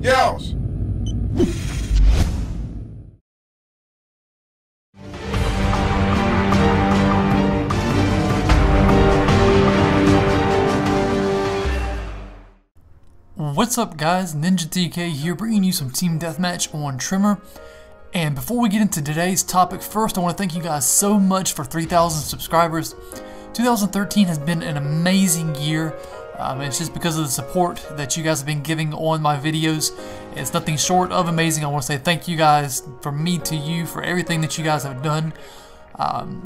Yeousch! What's up guys, Ninja TK here, bringing you some Team Deathmatch on Trimmer. And before we get into today's topic, first I want to thank you guys so much for 3,000 subscribers. 2013 has been an amazing year. It's just because of the support that you guys have been giving on my videos. It's nothing short of amazing. I want to say thank you guys, from me to you, for everything that you guys have done.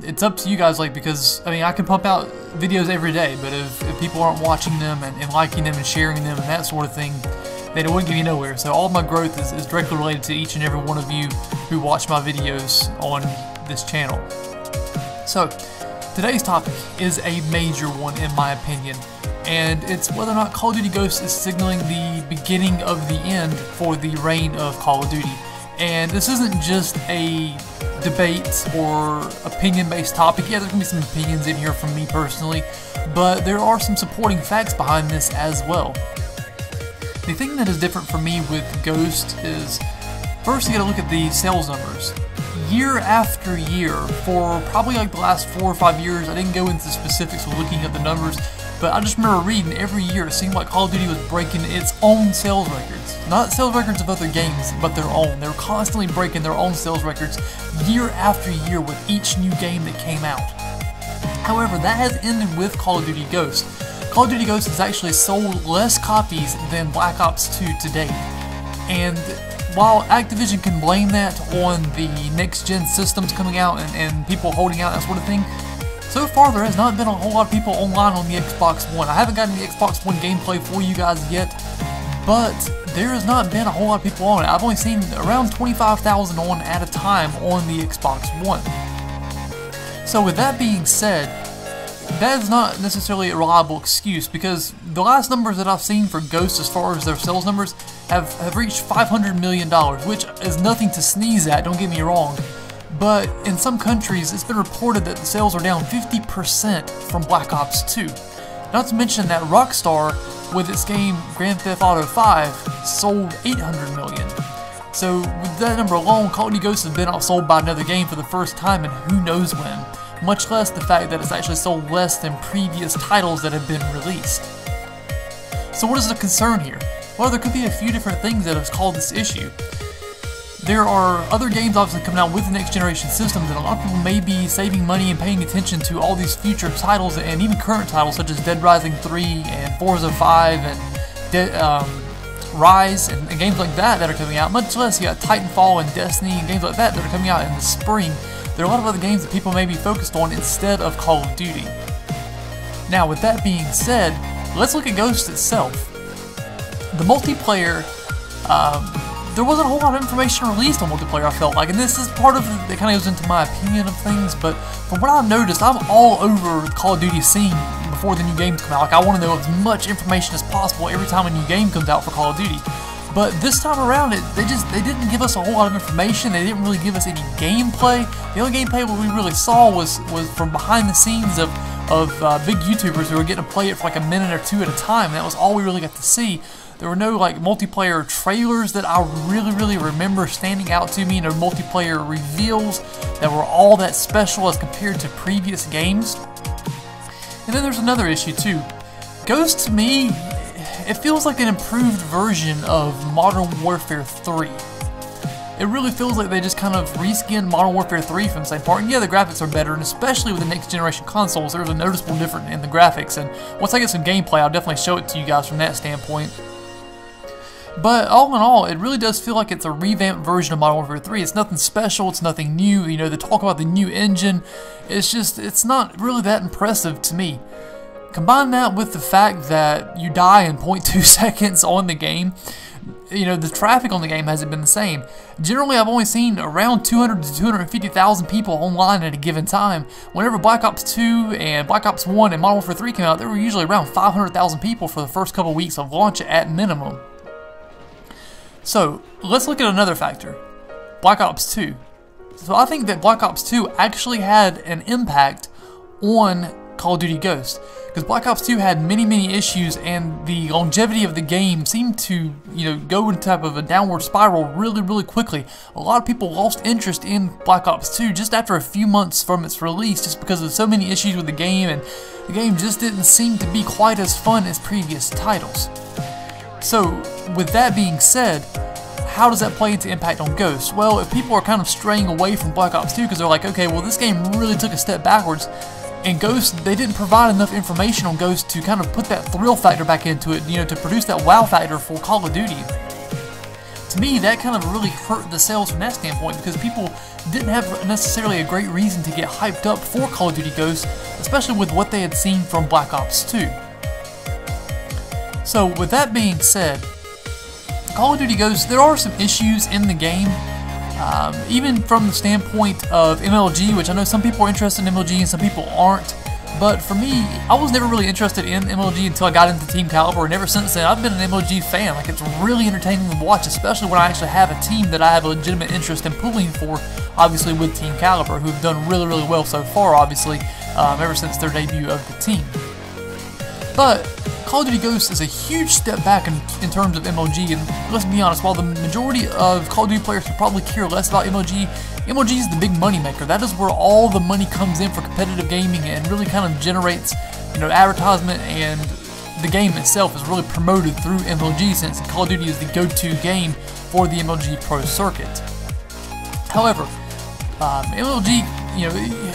It's up to you guys, because I mean, I can pump out videos every day, but if people aren't watching them and liking them and sharing them and that sort of thing, then it wouldn't get me nowhere. So all of my growth is directly related to each and every one of you who watch my videos on this channel. So today's topic is a major one in my opinion, and it's whether or not Call of Duty Ghosts is signaling the beginning of the end for the reign of Call of Duty. And this isn't just a debate or opinion-based topic. Yeah, there's going to be some opinions in here from me personally, but there are some supporting facts behind this as well. The thing that is different for me with Ghost is, first you got to look at the sales numbers. Year after year, for probably like the last 4 or 5 years, I didn't go into specifics with looking at the numbers, but I just remember reading every year it seemed like Call of Duty was breaking its own sales records. Not sales records of other games, but their own. They were constantly breaking their own sales records year after year with each new game that came out. However, that has ended with Call of Duty Ghosts. Call of Duty Ghosts has actually sold less copies than Black Ops 2 to date. And while Activision can blame that on the next-gen systems coming out and people holding out, that sort of thing, so far there has not been a whole lot of people online on the Xbox One. I haven't gotten the Xbox One gameplay for you guys yet, but there has not been a whole lot of people on it. I've only seen around 25,000 on at a time on the Xbox One. So with that being said, that is not necessarily a reliable excuse, because the last numbers that I've seen for Ghosts as far as their sales numbers have reached $500 million, which is nothing to sneeze at, don't get me wrong. But in some countries, it's been reported that the sales are down 50% from Black Ops 2. Not to mention that Rockstar, with its game Grand Theft Auto 5, sold 800 million. So with that number alone, Call of Duty Ghosts has been outsold by another game for the first time in who knows when. Much less the fact that it's actually sold less than previous titles that have been released. So what is the concern here? Well, there could be a few different things that have caused this issue. There are other games obviously coming out with the next generation systems, and a lot of people may be saving money and paying attention to all these future titles and even current titles such as Dead Rising 3 and Forza 5 and Rise and games like that are coming out. Much less you got Titanfall and Destiny and games like that are coming out in the spring. There are a lot of other games that people may be focused on instead of Call of Duty. Now with that being said, let's look at Ghost itself. The multiplayer, there wasn't a whole lot of information released on multiplayer, I felt like, and this is part of it that kind of goes into my opinion of things, but from what I've noticed, I'm all over the Call of Duty scene before the new games come out. Like, I want to know as much information as possible every time a new game comes out for Call of Duty. But this time around, they didn't give us a whole lot of information. They didn't really give us any gameplay. The only gameplay we really saw was from behind the scenes of big YouTubers who were getting to play it for like a minute or two at a time, and that was all we really got to see. There were no like multiplayer trailers that I really remember standing out to me, no multiplayer reveals that were all that special as compared to previous games. And then there's another issue too. Ghost, to me, it feels like an improved version of Modern Warfare 3. It really feels like they just kind of reskinned Modern Warfare 3 from the same part. And yeah, the graphics are better, and especially with the next generation consoles, there's a noticeable difference in the graphics. And once I get some gameplay, I'll definitely show it to you guys from that standpoint. But all in all, it really does feel like it's a revamped version of Modern Warfare 3. It's nothing special, it's nothing new. You know, they talk about the new engine. It's not really that impressive to me. Combine that with the fact that you die in 0.2 seconds on the game. You know, the traffic on the game hasn't been the same. Generally, I've only seen around 200 to 250,000 people online at a given time. Whenever Black Ops 2 and Black Ops 1 and Modern Warfare 3 came out, there were usually around 500,000 people for the first couple weeks of launch at minimum. So, let's look at another factor. Black Ops 2. So I think that Black Ops 2 actually had an impact on Call of Duty Ghosts. Because Black Ops 2 had many issues, and the longevity of the game seemed to, go in type of a downward spiral really quickly. A lot of people lost interest in Black Ops 2 just after a few months from its release, just because of so many issues with the game, and the game just didn't seem to be quite as fun as previous titles. So, with that being said, how does that play into impact on Ghosts? Well, if people are kind of straying away from Black Ops 2 because they're like, okay, well this game really took a step backwards, and Ghosts, they didn't provide enough information on Ghosts to kind of put that thrill factor back into it, to produce that wow factor for Call of Duty. To me, that kind of really hurt the sales from that standpoint, because people didn't have necessarily a great reason to get hyped up for Call of Duty Ghosts, especially with what they had seen from Black Ops 2. So with that being said, Call of Duty Ghosts, there are some issues in the game, even from the standpoint of MLG, which I know some people are interested in MLG and some people aren't, but for me, I was never really interested in MLG until I got into Team Caliber, and ever since then I've been an MLG fan. Like, it's really entertaining to watch, especially when I actually have a team that I have a legitimate interest in pulling for, obviously with Team Caliber, who've done really well so far, obviously, ever since their debut of the team. But Call of Duty Ghosts is a huge step back in terms of MLG, and let's be honest, while the majority of Call of Duty players could probably care less about MLG, MLG is the big money maker. That is where all the money comes in for competitive gaming, and really kind of generates, advertisement, and the game itself is really promoted through MLG, since Call of Duty is the go-to game for the MLG Pro circuit. However, MLG,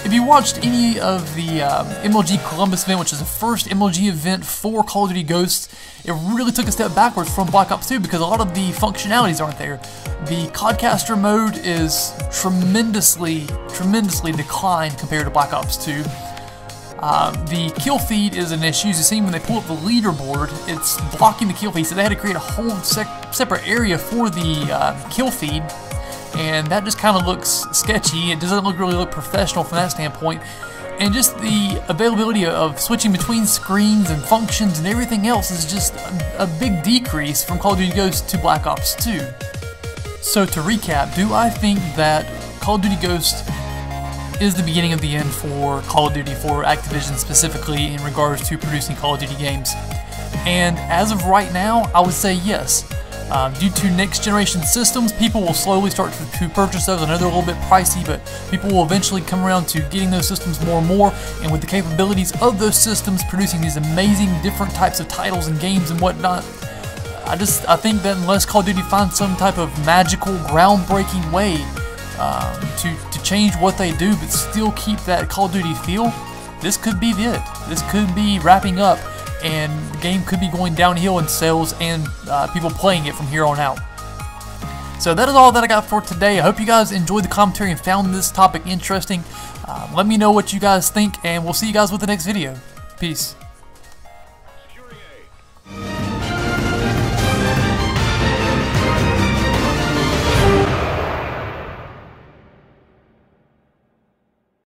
if you watched any of the MLG Columbus event, which is the first MLG event for Call of Duty Ghosts, it really took a step backwards from Black Ops 2 because a lot of the functionalities aren't there. The Codcaster mode is tremendously declined compared to Black Ops 2. The kill feed is an issue. As you see, when they pull up the leaderboard, it's blocking the kill feed, so they had to create a whole separate area for the kill feed. And that just kind of looks sketchy. It doesn't really look professional from that standpoint. And just the availability of switching between screens and functions and everything else is just a big decrease from Call of Duty Ghosts to Black Ops 2. So to recap, do I think that Call of Duty Ghosts is the beginning of the end for Call of Duty, for Activision specifically, in regards to producing Call of Duty games? And as of right now, I would say yes. Due to next generation systems, people will slowly start to purchase those. I know they're a little bit pricey, but people will eventually come around to getting those systems more and more, and with the capabilities of those systems producing these amazing different types of titles and games and whatnot, I think that unless Call of Duty finds some type of magical, groundbreaking way to change what they do but still keep that Call of Duty feel, this could be it. This could be wrapping up, and the game could be going downhill in sales and people playing it from here on out. So that is all that I got for today. I hope you guys enjoyed the commentary and found this topic interesting. Let me know what you guys think, and we'll see you guys with the next video. Peace.